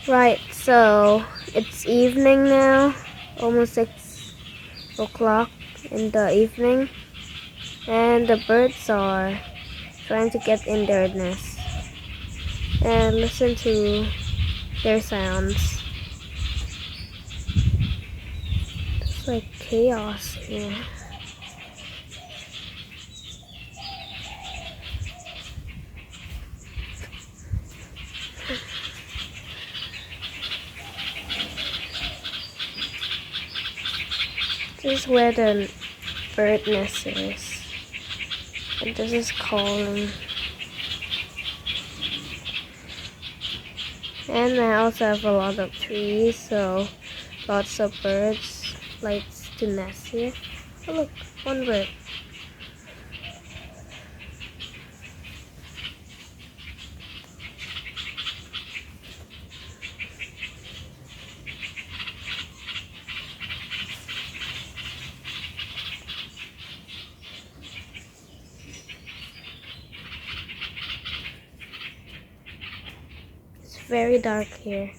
Right, so it's evening now, almost 6 o'clock in the evening, and the birds are trying to get in their nest. And listen to their sounds. It's like chaos here. This is where the bird nest is. And this is calling. And I also have a lot of trees, so lots of birds likes to nest here. Oh look, one bird. It's very dark here.